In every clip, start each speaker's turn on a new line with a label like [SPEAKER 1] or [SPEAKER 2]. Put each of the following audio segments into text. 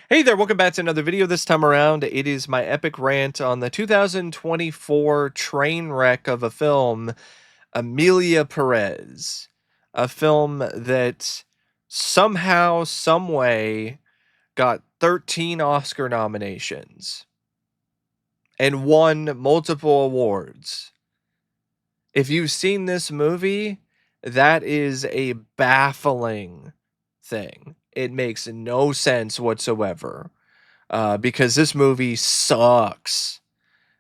[SPEAKER 1] Hey there, welcome back to another video. This time around, it is my epic rant on the 2024 train wreck of a film, Emilia Pérez. A film that somehow, someway got 13 Oscar nominations and won multiple awards. If you've seen this movie, that is a baffling thing. It makes no sense whatsoever. Because this movie sucks.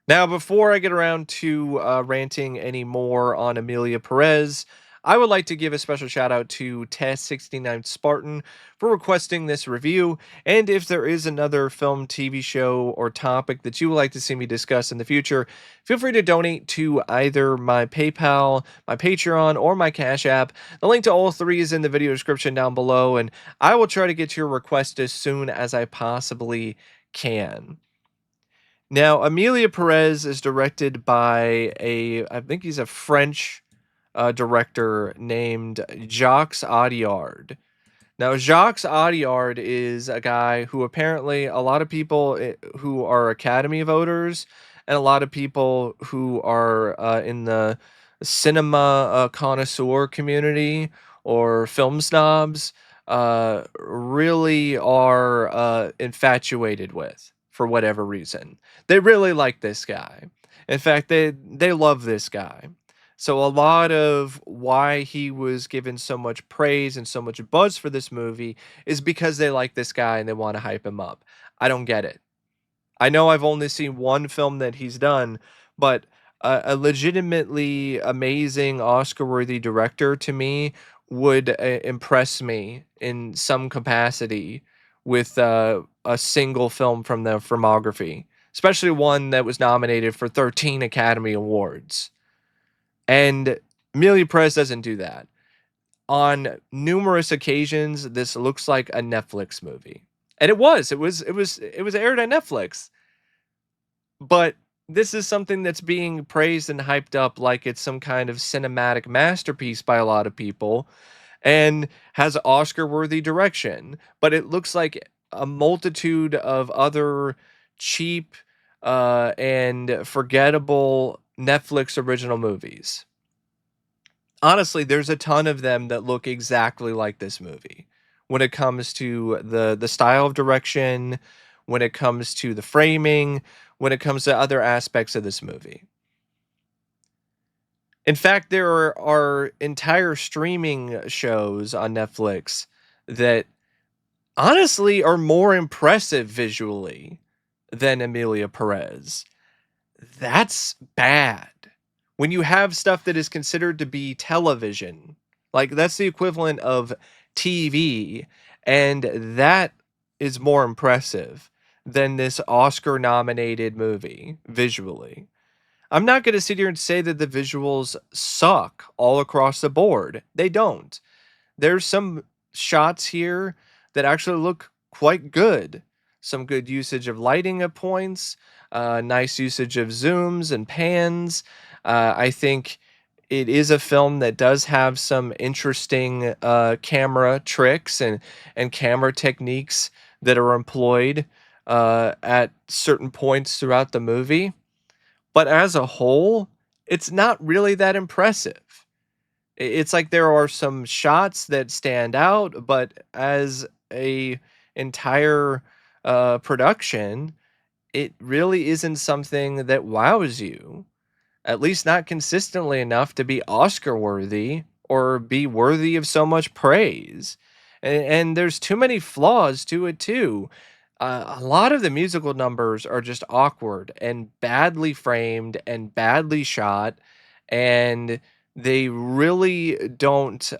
[SPEAKER 1] Now, before I get around to ranting any more on Emilia Pérez, I would like to give a special shout out to Test69 Spartan for requesting this review. And if there is another film, TV show, or topic that you would like to see me discuss in the future, feel free to donate to either my PayPal, my Patreon, or my Cash App. The link to all three is in the video description down below, and I will try to get your request as soon as I possibly can. Now, Emilia Pérez is directed by I think he's a French director named Jacques Audiard. Now, Jacques Audiard is a guy who apparently a lot of people who are Academy voters and a lot of people who are in the cinema connoisseur community or film snobs really are infatuated with for whatever reason. They really like this guy. In fact, they love this guy. So a lot of why he was given so much praise and so much buzz for this movie is because they like this guy and they want to hype him up. I don't get it. I know I've only seen one film that he's done, but a legitimately amazing Oscar-worthy director to me would impress me in some capacity with a single film from their filmography, especially one that was nominated for 13 Academy Awards. And Emilia Pérez doesn't do that. On numerous occasions, this looks like a Netflix movie. And it was. It was aired on Netflix. But this is something that's being praised and hyped up like it's some kind of cinematic masterpiece by a lot of people and has Oscar-worthy direction. But it looks like a multitude of other cheap and forgettable Netflix original movies. Honestly, there's a ton of them that look exactly like this movie when it comes to the style of direction, when it comes to the framing, when it comes to other aspects of this movie. In fact, there are entire streaming shows on Netflix that honestly are more impressive visually than Emilia Pérez. That's bad. When you have stuff that is considered to be television, like that's the equivalent of TV, and that is more impressive than this Oscar nominated movie visually. I'm not going to sit here and say that the visuals suck all across the board. They don't. There's some shots here that actually look quite good. Some good usage of lighting at points, nice usage of zooms and pans. I think it is a film that does have some interesting camera tricks and camera techniques that are employed at certain points throughout the movie. But as a whole, it's not really that impressive. It's like there are some shots that stand out, but as a entire production, it really isn't something that wows you. At least not consistently enough to be Oscar worthy or be worthy of so much praise. And there's too many flaws to it too. A lot of the musical numbers are just awkward and badly framed and badly shot, and they really don't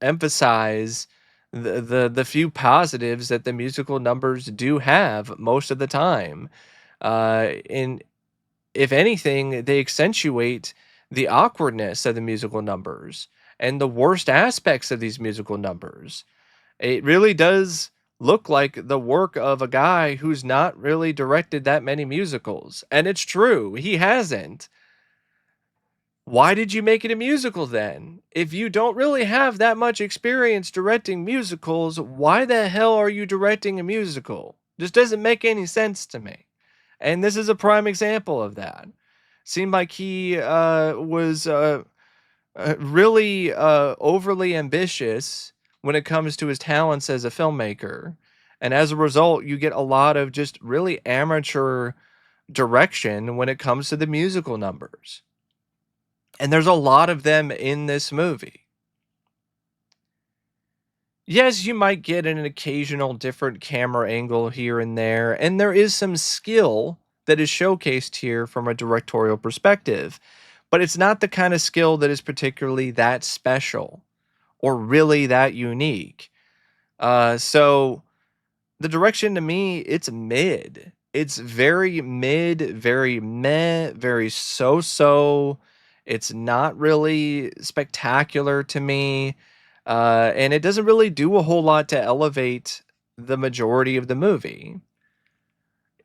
[SPEAKER 1] emphasize the few positives that the musical numbers do have most of the time. In If anything, they accentuate the awkwardness of the musical numbers and the worst aspects of these musical numbers. It really does look like the work of a guy who's not really directed that many musicals. And it's true, he hasn't. Why did you make it a musical then? If you don't really have that much experience directing musicals, why the hell are you directing a musical? Just doesn't make any sense to me. And this is a prime example of that. Seemed like he was really overly ambitious when it comes to his talents as a filmmaker. And as a result, you get a lot of just really amateur direction when it comes to the musical numbers. And there's a lot of them in this movie. Yes, you might get an occasional different camera angle here and there is some skill that is showcased here from a directorial perspective, but it's not the kind of skill that is particularly that special or really that unique. So the direction to me, it's mid. It's very mid, very meh, very so-so. It's not really spectacular to me. And it doesn't really do a whole lot to elevate the majority of the movie.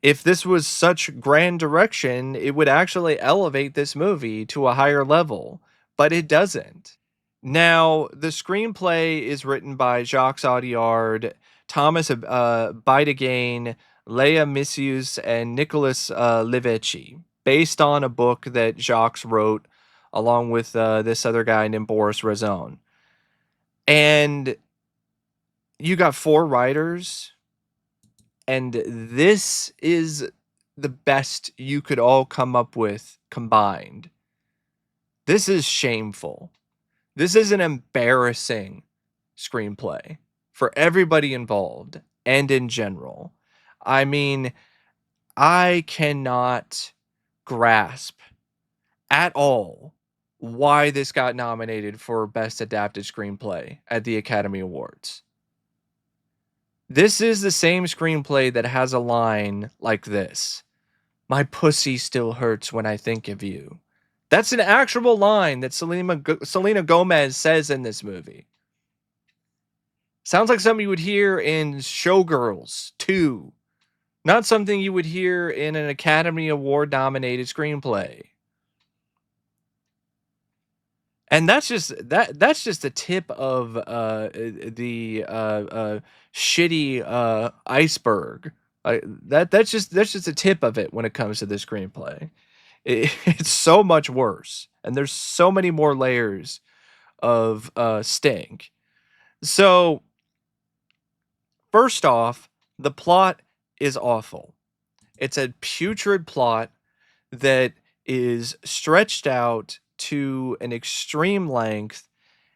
[SPEAKER 1] If this was such grand direction, it would actually elevate this movie to a higher level, but it doesn't. Now, the screenplay is written by Jacques Audiard, Thomas Bidagain, Leah Missius, and Nicholas Livecchi, based on a book that Jacques wrote along with this other guy named Boris Razon. And you got 4 writers, and this is the best you could all come up with combined. This is shameful. This is an embarrassing screenplay for everybody involved and in general. I mean, I cannot grasp at all why this got nominated for Best Adapted Screenplay at the Academy Awards. This is the same screenplay that has a line like this: "My pussy still hurts when I think of you." That's an actual line that Selena Gomez says in this movie. Sounds like something you would hear in Showgirls 2, not something you would hear in an Academy Award nominated screenplay. And that's just the tip of the shitty iceberg. That's just a tip of it when it comes to the screenplay. It's so much worse, and there's so many more layers of stink. So first off, the plot is awful. It's a putrid plot that is stretched out to an extreme length.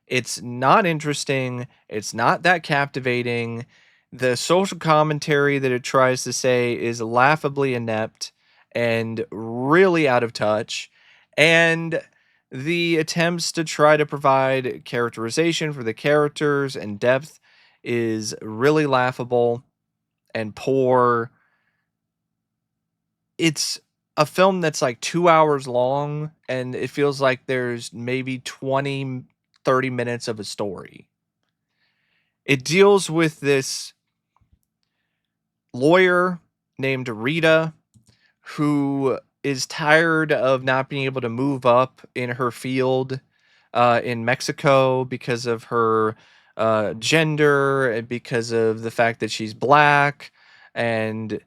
[SPEAKER 1] It's not interesting. It's not that captivating. The social commentary that it tries to say is laughably inept and really out of touch. And the attempts to try to provide characterization for the characters and depth is really laughable and poor. It's a film that's like 2 hours long, and it feels like there's maybe 20, 30 minutes of a story. It deals with this lawyer named Rita who is tired of not being able to move up in her field in Mexico because of her gender and because of the fact that she's black, and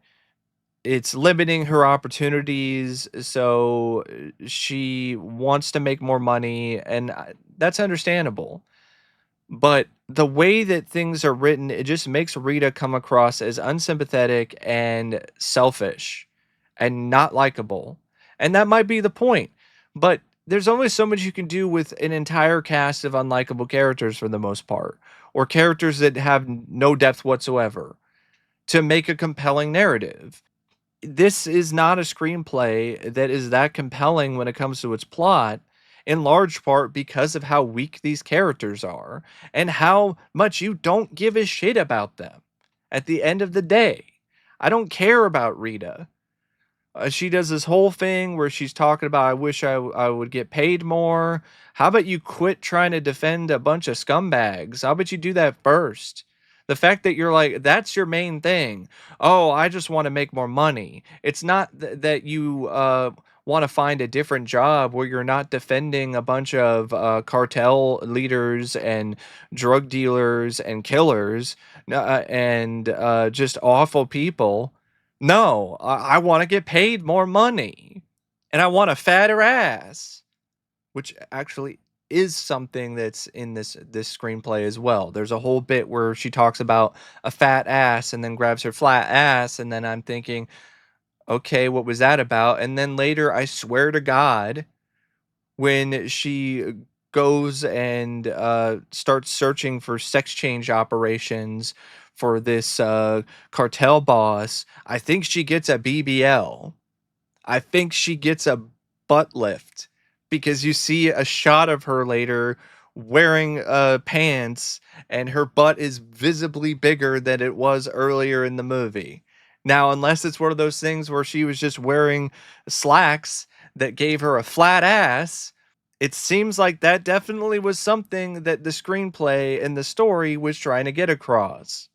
[SPEAKER 1] it's limiting her opportunities. So she wants to make more money, and that's understandable. But the way that things are written, it just makes Rita come across as unsympathetic and selfish and not likable. And that might be the point. But there's only so much you can do with an entire cast of unlikable characters for the most part, or characters that have no depth whatsoever, to make a compelling narrative. This is not a screenplay that is that compelling when it comes to its plot, in large part because of how weak these characters are and how much you don't give a shit about them at the end of the day. I don't care about Rita. She does this whole thing where she's talking about, I wish I would get paid more. How about you quit trying to defend a bunch of scumbags? How about you do that first? The fact that you're like, that's your main thing. Oh, I just want to make more money. It's not that you want to find a different job where you're not defending a bunch of cartel leaders and drug dealers and killers and just awful people. No, I want to get paid more money and I want a fatter ass, which actually is something that's in this screenplay as well. There's a whole bit where she talks about a fat ass and then grabs her flat ass, and then I'm thinking, okay, what was that about? And then later, I swear to God, when she goes and starts searching for sex change operations for this cartel boss, I think she gets a BBL. I think she gets a butt lift because you see a shot of her later wearing pants and her butt is visibly bigger than it was earlier in the movie. Now, unless it's one of those things where she was just wearing slacks that gave her a flat ass, it seems like that definitely was something that the screenplay and the story was trying to get across.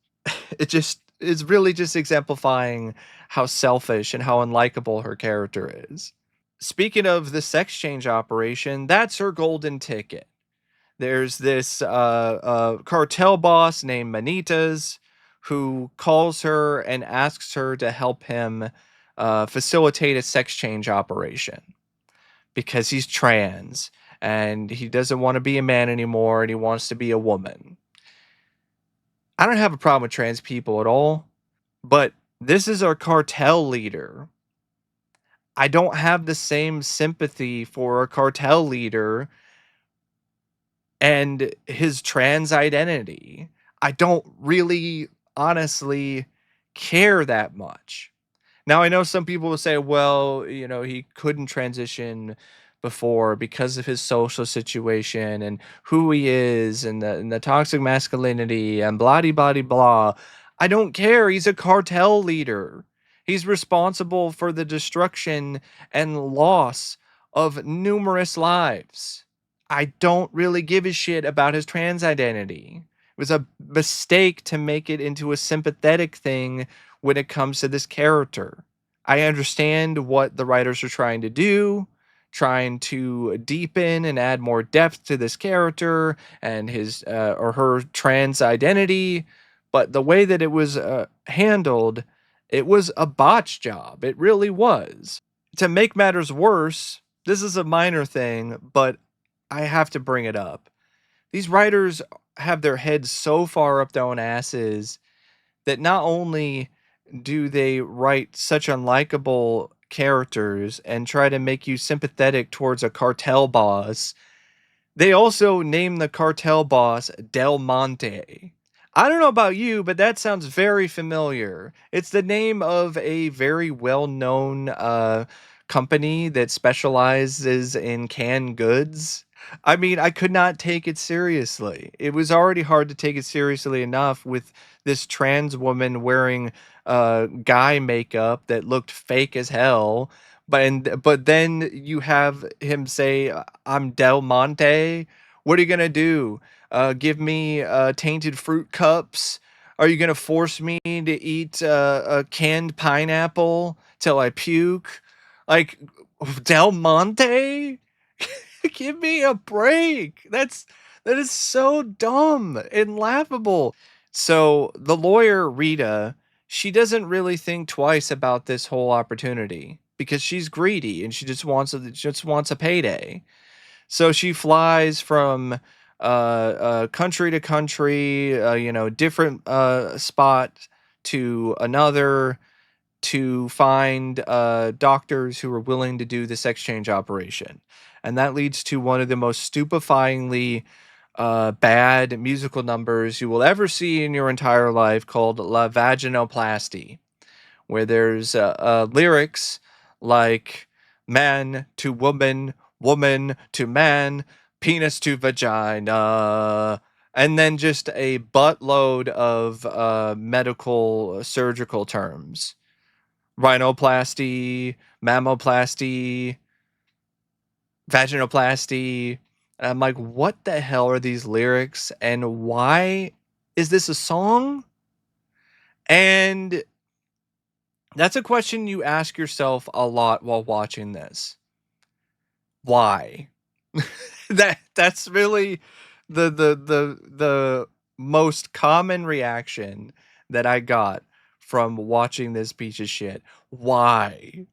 [SPEAKER 1] It just is really just exemplifying how selfish and how unlikable her character is. Speaking of the sex change operation, that's her golden ticket. There's this cartel boss named Manitas who calls her and asks her to help him facilitate a sex change operation because he's trans and he doesn't want to be a man anymore and he wants to be a woman. I don't have a problem with trans people at all, but this is our cartel leader. I don't have the same sympathy for a cartel leader and his trans identity. I don't really honestly care that much. Now, I know some people will say, well, he couldn't transition before because of his social situation and who he is and the toxic masculinity and blah blah blah. I don't care. He's a cartel leader. He's responsible for the destruction and loss of numerous lives. I don't really give a shit about his trans identity. It was a mistake to make it into a sympathetic thing when it comes to this character. I understand what the writers are trying to do, trying to deepen and add more depth to this character and his or her trans identity, but the way that it was handled, it was a botch job. It really was. To make matters worse, this is a minor thing, but I have to bring it up. These writers have their heads so far up their own asses that not only do they write such unlikable characters and try to make you sympathetic towards a cartel boss, they also name the cartel boss Del Monte. I don't know about you, but that sounds very familiar. It's the name of a very well-known company that specializes in canned goods. I mean, I could not take it seriously. It was already hard to take it seriously enough with this trans woman wearing guy makeup that looked fake as hell. But then you have him say, "I'm Del Monte." What are you gonna do? Give me tainted fruit cups? Are you gonna force me to eat a canned pineapple till I puke? Like Del Monte? Give me a break. That is so dumb and laughable. So the lawyer Rita, she doesn't really think twice about this whole opportunity because she's greedy and she just wants a payday. So she flies from country to country, different spot to another to find doctors who are willing to do this exchange operation. And that leads to one of the most stupefyingly bad musical numbers you will ever see in your entire life called La Vaginoplasty, where there's lyrics like man to woman, woman to man, penis to vagina, and then just a buttload of medical surgical terms. Rhinoplasty, mammoplasty, vaginoplasty. And I'm like, what the hell are these lyrics? And why is this a song? And that's a question you ask yourself a lot while watching this. Why? That's really the most common reaction that I got from watching this piece of shit. Why?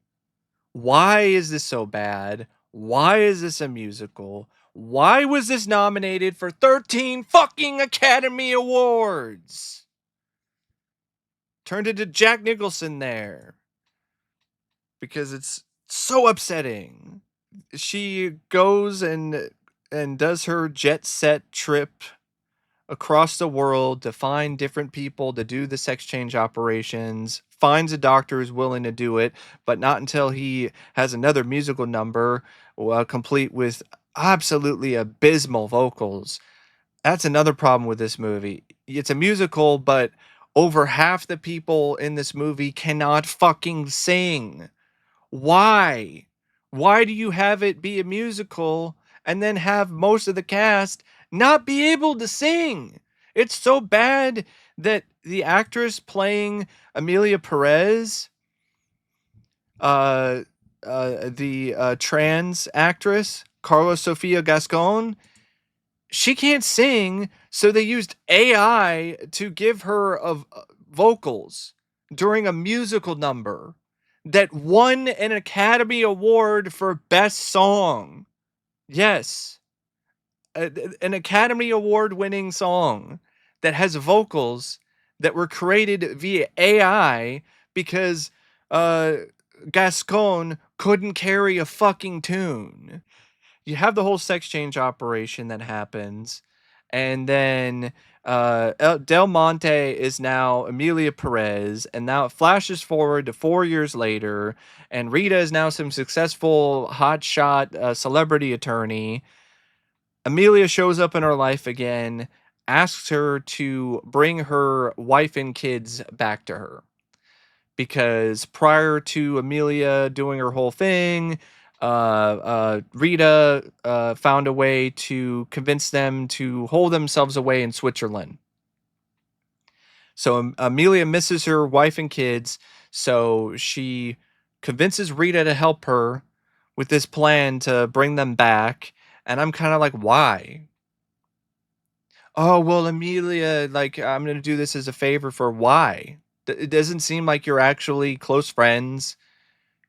[SPEAKER 1] Why is this so bad? Why is this a musical? Why was this nominated for 13 fucking Academy Awards? Turned into Jack Nicholson there. Because it's so upsetting. She goes and does her jet set trip across the world to find different people to do the sex change operations, finds a doctor who's willing to do it, but not until he has another musical number complete with absolutely abysmal vocals. That's another problem with this movie. It's a musical, but over half the people in this movie cannot fucking sing. Why? Why do you have it be a musical and then have most of the cast not be able to sing? It's so bad that the actress playing Emilia Perez, uh, the trans actress, Karla Sofía Gascón, she can't sing, so they used AI to give her vocals during a musical number that won an Academy Award for Best Song. Yes, an Academy Award winning song that has vocals that were created via AI because uh, Gascon couldn't carry a fucking tune. You have the whole sex change operation that happens, and then Del Monte is now Emilia Perez, and now it flashes forward to 4 years later, and Rita is now some successful hotshot celebrity attorney. Emilia shows up in her life again, asks her to bring her wife and kids back to her because prior to Emilia doing her whole thing, Rita found a way to convince them to hold themselves away in Switzerland. So Emilia misses her wife and kids, so she convinces Rita to help her with this plan to bring them back. And I'm kind of like, why? Oh, well, Emilia, like, I'm going to do this as a favor for why? It doesn't seem like you're actually close friends.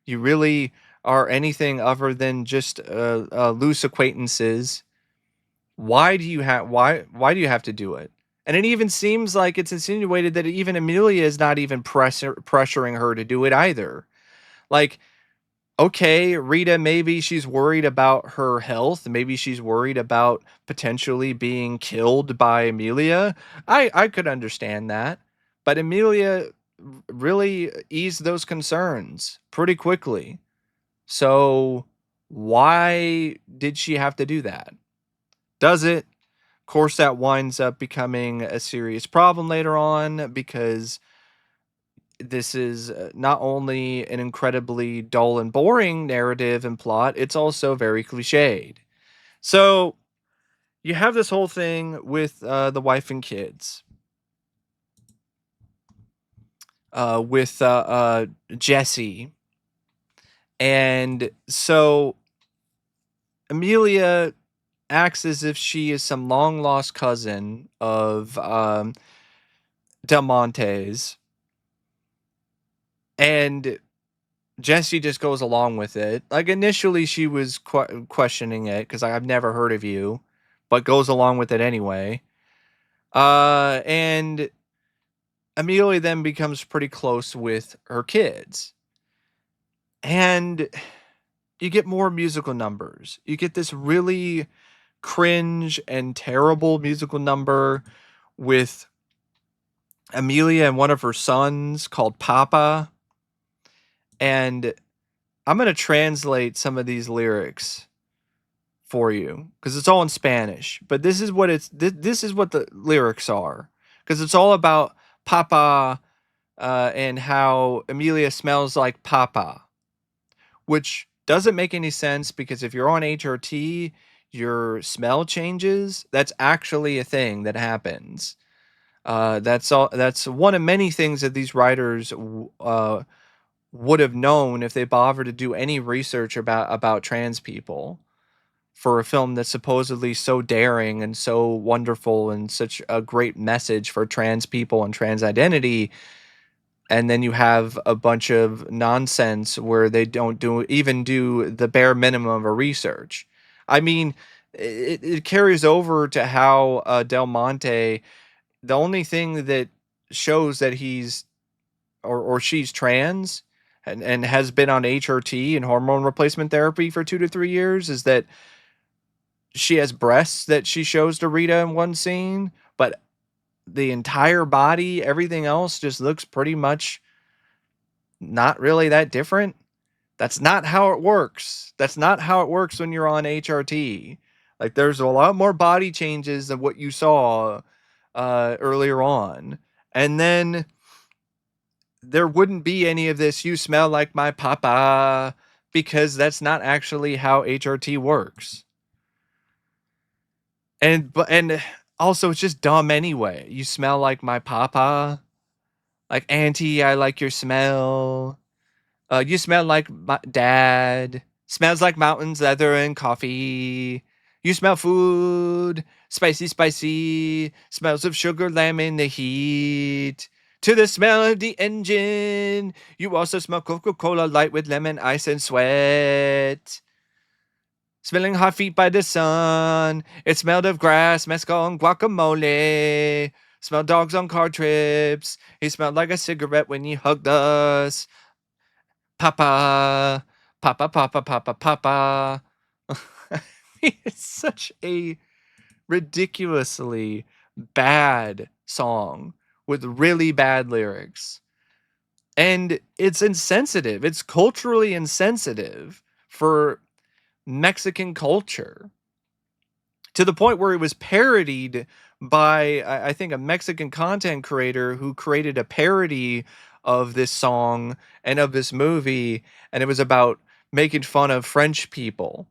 [SPEAKER 1] You really are anything other than just loose acquaintances. Why do you have to do it? And it even seems like it's insinuated that even Amelia is not even pressuring her to do it either. Like, okay, Rita, maybe she's worried about her health. Maybe she's worried about potentially being killed by Amelia. I could understand that. But Amelia really eased those concerns pretty quickly. So why did she have to do that? Does it? Of course, that winds up becoming a serious problem later on because this is not only an incredibly dull and boring narrative and plot, it's also very cliched. So you have this whole thing with the wife and kids, with Jesse. And so Amelia acts as if she is some long lost cousin of Del Monte's. And Jesse just goes along with it. Like initially, she was questioning it because I've never heard of you, but goes along with it anyway. And Amelia then becomes pretty close with her kids, and you get more musical numbers. You get this really cringe and terrible musical number with Amelia and one of her sons called Papa. And I'm going to translate some of these lyrics for you because it's all in Spanish. But this is what this is what the lyrics are because it's all about Papa and how Amelia smells like Papa, which doesn't make any sense because if you're on HRT, your smell changes. That's actually a thing that happens. That's all. That's one of many things that these writers would have known if they bothered to do any research about trans people. for a film that's supposedly so daring and so wonderful and such a great message for trans people and trans identity. And then you have a bunch of nonsense where they don't do the bare minimum of research. I mean, it carries over to how Del Monte, the only thing that shows that he's or she's trans and has been on HRT and hormone replacement therapy for 2 to 3 years is that she has breasts that she shows to Rita in one scene, but the entire body, everything else just looks pretty much not really that different. That's not how it works. That's not how it works when you're on HRT. Like there's a lot more body changes than what you saw earlier on. And then there wouldn't be any of this "you smell like my papa" because that's not actually how HRT works. And also it's just dumb anyway. "You smell like my papa." Like, "Auntie, I like your smell." You smell like my dad. Smells like mountains, leather, and coffee. You smell food. Spicy, spicy. Smells of sugar, lamb in the heat. To the smell of the engine. You also smell Coca-Cola light with lemon, ice, and sweat. Smelling hot feet by the sun. It smelled of grass, mezcal, and guacamole. Smelled dogs on car trips. He smelled like a cigarette when he hugged us. Papa, papa, papa, papa, papa. It's such a ridiculously bad song with really bad lyrics. And it's insensitive. It's culturally insensitive for Mexican culture to the point where it was parodied by, I think, a Mexican content creator who created a parody of this song and of this movie, and it was about making fun of French people.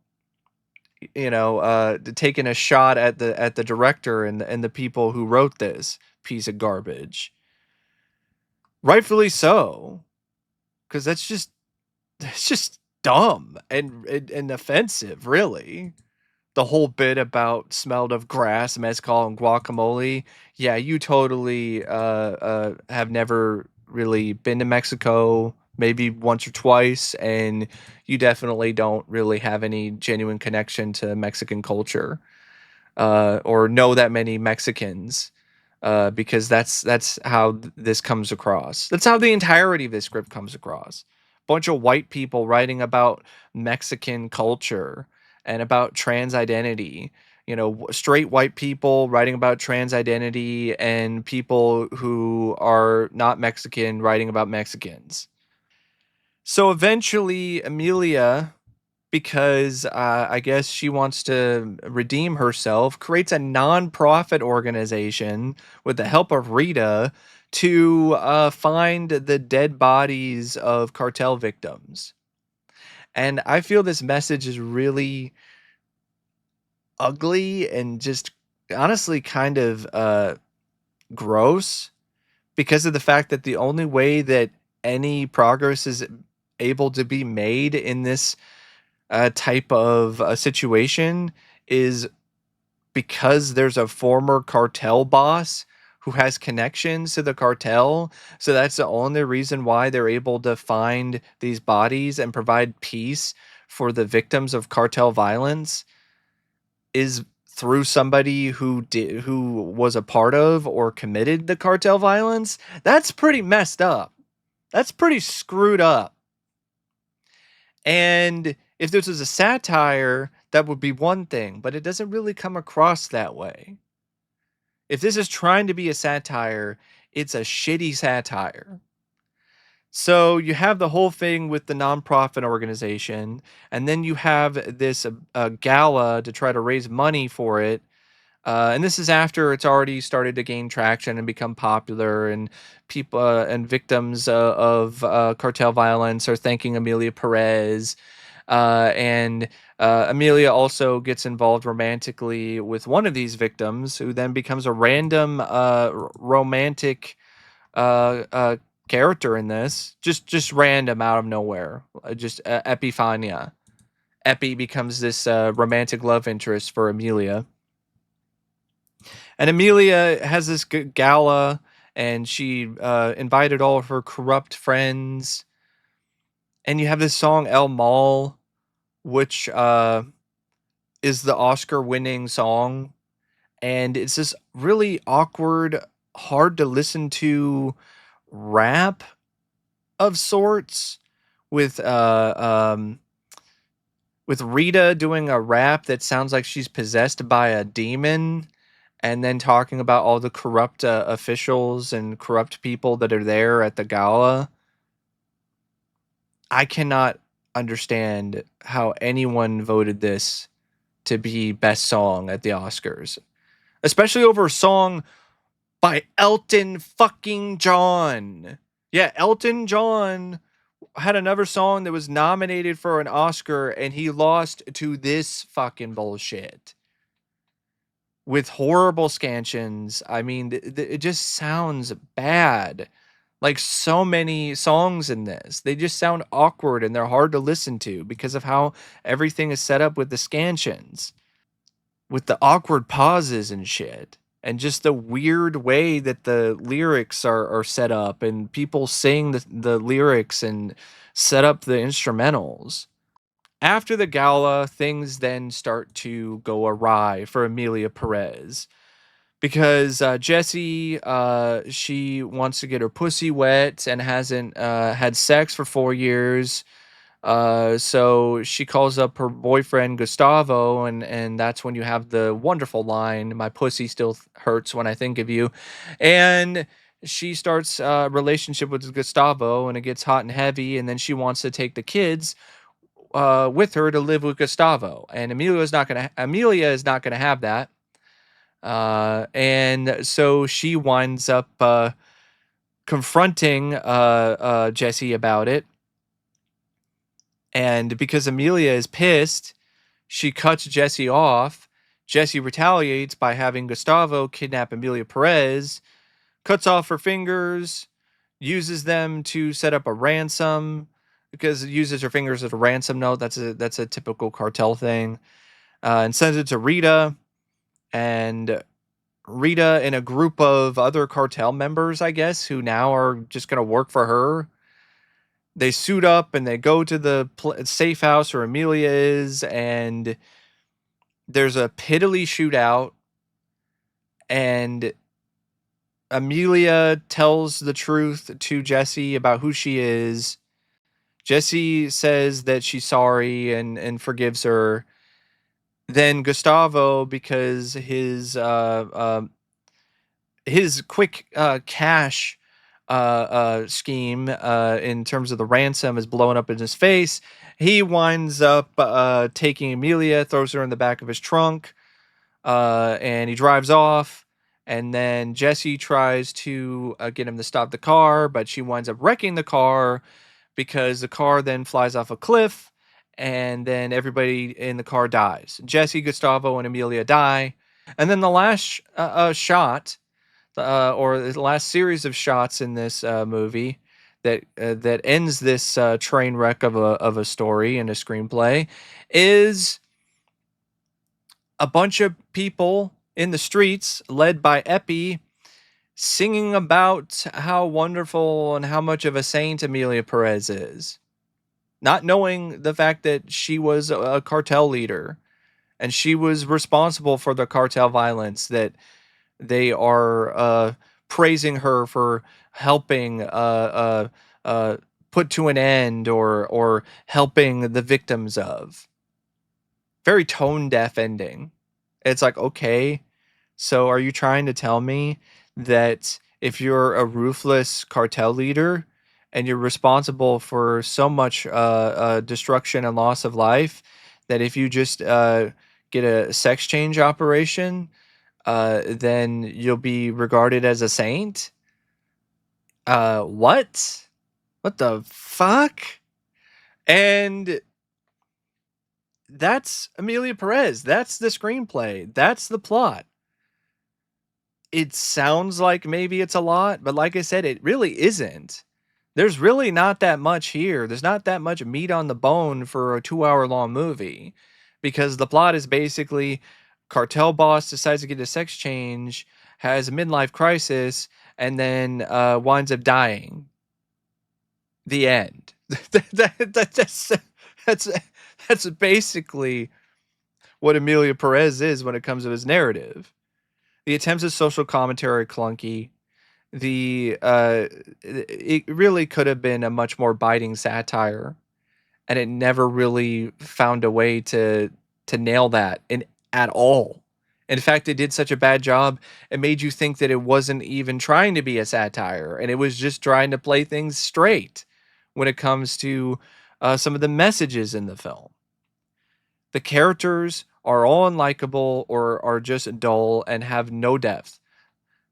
[SPEAKER 1] Taking a shot at the director and the people who wrote this piece of garbage. Rightfully so, because that's just dumb and offensive, really. The whole bit about smelled of grass, mezcal, and guacamole. Yeah, you totally have never really been to Mexico, maybe once or twice, and you definitely don't really have any genuine connection to Mexican culture or know that many Mexicans. Because that's how this comes across. That's how the entirety of this script comes across. Bunch of white people writing about Mexican culture and about trans identity. Straight white people writing about trans identity and people who are not Mexican writing about Mexicans. So eventually, Emilia, because I guess she wants to redeem herself, creates a nonprofit organization with the help of Rita to find the dead bodies of cartel victims. And I feel this message is really ugly and just honestly kind of gross because of the fact that the only way that any progress is able to be made in this type of a situation is because there's a former cartel boss who has connections to the cartel. So that's the only reason why they're able to find these bodies and provide peace for the victims of cartel violence is through somebody who was a part of or committed the cartel violence. That's pretty messed up. That's pretty screwed up. And if this was a satire, that would be one thing, but it doesn't really come across that way. If this is trying to be a satire, it's a shitty satire. So you have the whole thing with the nonprofit organization, and then you have this gala to try to raise money for it. And this is after it's already started to gain traction and become popular, and people and victims of cartel violence are thanking Emilia Pérez. And Emilia also gets involved romantically with one of these victims, who then becomes a random romantic character in this, just random out of nowhere, just Epiphania. Epi becomes this romantic love interest for Emilia. And Emilia has this gala, and she invited all of her corrupt friends. And you have this song El Mal, which is the Oscar-winning song, and it's this really awkward, hard to listen to rap of sorts with with Rita doing a rap that sounds like she's possessed by a demon, and then talking about all the corrupt officials and corrupt people that are there at the gala. I cannot understand how anyone voted this to be best song at the Oscars, especially over a song by Elton fucking John. Yeah, Elton John had another song that was nominated for an Oscar, and he lost to this fucking bullshit with horrible scansions. I mean, it just sounds bad. Like so many songs in this, they just sound awkward and they're hard to listen to because of how everything is set up with the scansions, with the awkward pauses and shit, and just the weird way that the lyrics are set up, and people sing the lyrics and set up the instrumentals. After the gala, things then start to go awry for Emilia Perez because Jessie, she wants to get her pussy wet and hasn't had sex for 4 years. So she calls up her boyfriend Gustavo, and that's when you have the wonderful line, "My pussy still hurts when I think of you," and she starts a relationship with Gustavo, and it gets hot and heavy, and then she wants to take the kids with her to live with Gustavo, and Amelia is not gonna have that, and so she winds up confronting Jesse about it. And because Emilia is pissed, she cuts Jesse off. Jesse retaliates by having Gustavo kidnap Emilia Perez, cuts off her fingers, uses them to set up a ransom because it uses her fingers as a ransom note. That's a typical cartel thing, and sends it to Rita. And Rita and a group of other cartel members, I guess, who now are just going to work for her, they suit up and they go to the safe house where Emilia is, and there's a piddly shootout, and Emilia tells the truth to Jesse about who she is. Jesse says that she's sorry and forgives her. Then Gustavo, because his quick cash scheme in terms of the ransom is blowing up in his face. He winds up taking Emilia, throws her in the back of his trunk, and he drives off. And then Jesse tries to get him to stop the car, but she winds up wrecking the car because the car then flies off a cliff, and then everybody in the car dies. Jesse, Gustavo, and Emilia die. And then the last shot, or the last series of shots in this movie that ends this train wreck of a story and a screenplay, is a bunch of people in the streets led by Epi singing about how wonderful and how much of a saint Emilia Perez is, not knowing the fact that she was a cartel leader and she was responsible for the cartel violence that they are praising her for helping put to an end, or helping the victims of. Very tone deaf ending. It's like, okay, so are you trying to tell me that if you're a ruthless cartel leader and you're responsible for so much destruction and loss of life, that if you just get a sex change operation, then you'll be regarded as a saint? What? What the fuck? And that's Emilia Perez. That's the screenplay. That's the plot. It sounds like maybe it's a lot, but like I said, it really isn't. There's really not that much here. There's not that much meat on the bone for a 2-hour-long movie, because the plot is basically cartel boss decides to get a sex change, has a midlife crisis, and then winds up dying. The end. That's that's that's basically what Emilia Perez is when it comes to his narrative. The attempts at social commentary are clunky. The it really could have been a much more biting satire, and it never really found a way to nail that in at all. In fact, it did such a bad job, it made you think that it wasn't even trying to be a satire, and it was just trying to play things straight when it comes to some of the messages in the film. The characters are all unlikable or are just dull and have no depth.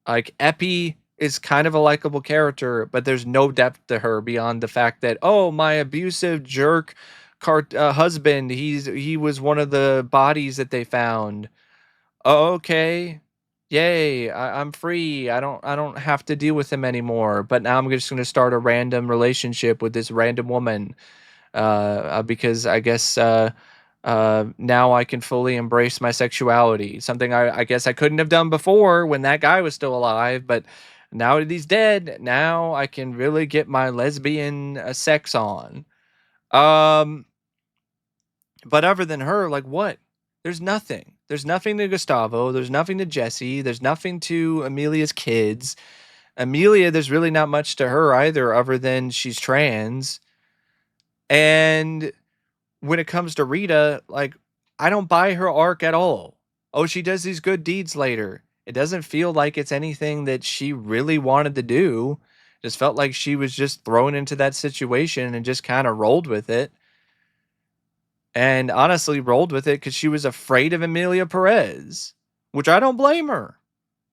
[SPEAKER 1] Like Epi is kind of a likable character, but there's no depth to her beyond the fact that, oh, my abusive jerk husband, he was one of the bodies that they found. Oh, okay. Yay, I'm free. I don't have to deal with him anymore. But now I'm just gonna start a random relationship with this random woman. Because I guess now I can fully embrace my sexuality. Something I guess I couldn't have done before when that guy was still alive, but now that he's dead, now I can really get my lesbian sex on. Um, but other than her, like what? There's nothing. There's nothing to Gustavo. There's nothing to Jesse. There's nothing to Emilia's kids. Emilia, there's really not much to her either, other than she's trans. And when it comes to Rita, like, I don't buy her arc at all. Oh, she does these good deeds later. It doesn't feel like it's anything that she really wanted to do. Just felt like she was just thrown into that situation and just kind of rolled with it. And honestly, rolled with it because she was afraid of Emilia Perez, which I don't blame her.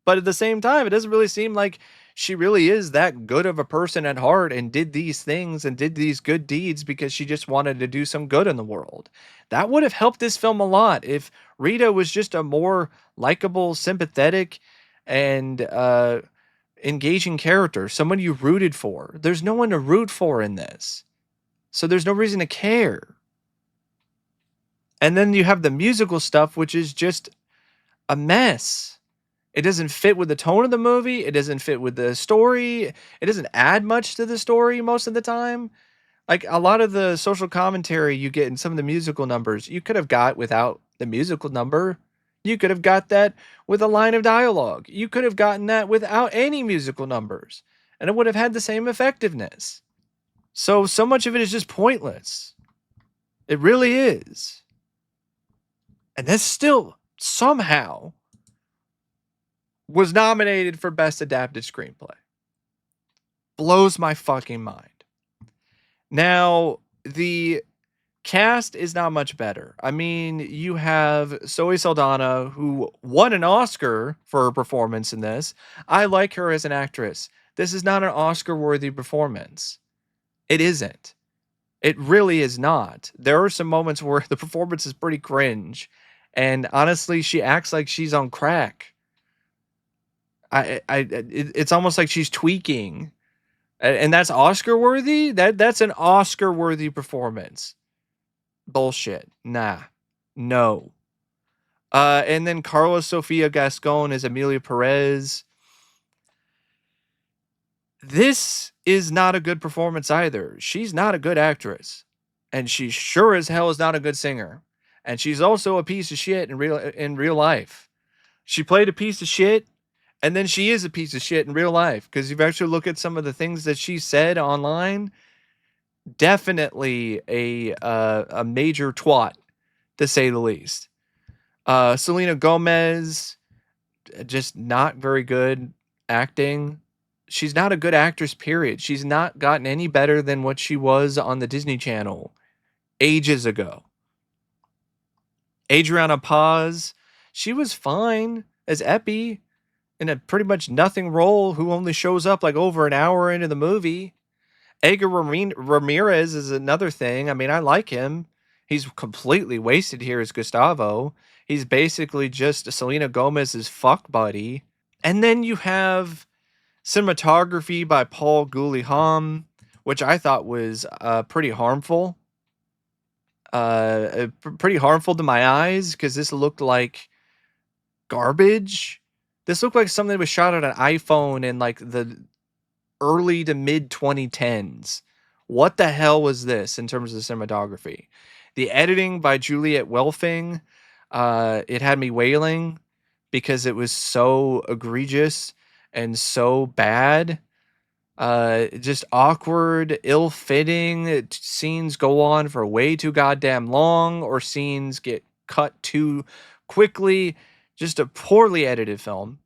[SPEAKER 1] But at the same time, it doesn't really seem like she really is that good of a person at heart and did these things and did these good deeds because she just wanted to do some good in the world. That would have helped this film a lot if Rita was just a more likable, sympathetic, and engaging character, someone you rooted for. There's no one to root for in this. So there's no reason to care. And then you have the musical stuff, which is just a mess. It doesn't fit with the tone of the movie. It doesn't fit with the story. It doesn't add much to the story most of the time. Like a lot of the social commentary you get in some of the musical numbers, you could have got without the musical number. You could have got that with a line of dialogue. You could have gotten that without any musical numbers, and it would have had the same effectiveness. So much of it is just pointless. It really is. And this still somehow was nominated for Best Adapted Screenplay. Blows my fucking mind. Now, the cast is not much better. I mean, you have Zoe Saldaña, who won an Oscar for her performance in this. I like her as an actress. This is not an Oscar-worthy performance. It isn't. It really is not. There are some moments where the performance is pretty cringe, and honestly, she acts like she's on crack. It's almost like she's tweaking, and that's Oscar worthy. That's an Oscar worthy performance. Bullshit. Nah, no. And then Karla Sofía Gascón as Emilia Pérez. This is not a good performance either. She's not a good actress, and she sure as hell is not a good singer. And she's also a piece of shit in real life. She played a piece of shit, and then she is a piece of shit in real life. Because if you actually look at some of the things that she said online, definitely a major twat, to say the least. Selena Gomez, just not very good acting. She's not a good actress, period. She's not gotten any better than what she was on the Disney Channel ages ago. Adriana Paz, she was fine as Epi in a pretty much nothing role who only shows up like over an hour into the movie. Édgar Ramírez is another thing. I mean, I like him. He's completely wasted here as Gustavo. He's basically just Selena Gomez's fuck buddy. And then you have cinematography by Paul Gouliam, which I thought was pretty harmful. Pretty harmful to my eyes because this looked like garbage. This looked like something that was shot on an iPhone in like the early to mid 2010s. What the hell was this in terms of cinematography? The editing by Juliet Welfing, it had me wailing because it was so egregious and so bad. Just awkward, ill-fitting. Scenes go on for way too goddamn long, or scenes get cut too quickly. Just a poorly edited film.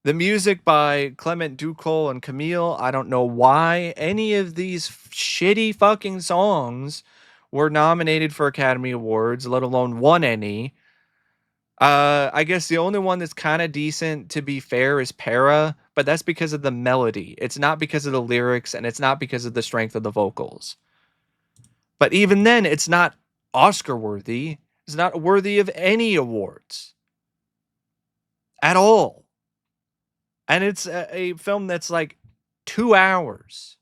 [SPEAKER 1] The music by Clement Ducol and Camille, I don't know why any of these shitty fucking songs were nominated for Academy Awards, let alone won any. I guess the only one that's kind of decent, to be fair, is Para, but that's because of the melody. It's not because of the lyrics, and it's not because of the strength of the vocals. But even then, it's not Oscar worthy. It's not worthy of any awards at all. And it's a film that's like 2 hours,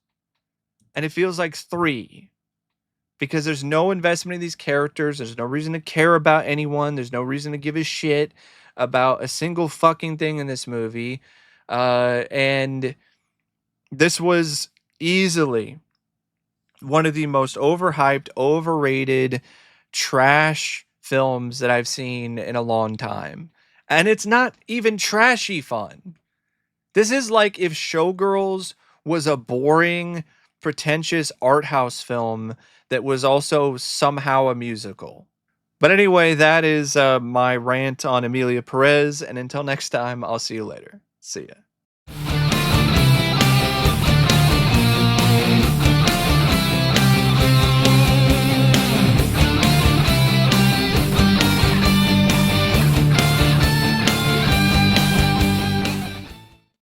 [SPEAKER 1] and it feels like 3. Because there's no investment in these characters. There's no reason to care about anyone. There's no reason to give a shit about a single fucking thing in this movie. And this was easily one of the most overhyped, overrated, trash films that I've seen in a long time. And it's not even trashy fun. This is like if Showgirls was a boring, pretentious art house film that was also somehow a musical. But anyway, that is my rant on Emilia Pérez. And until next time, I'll see you later. See ya.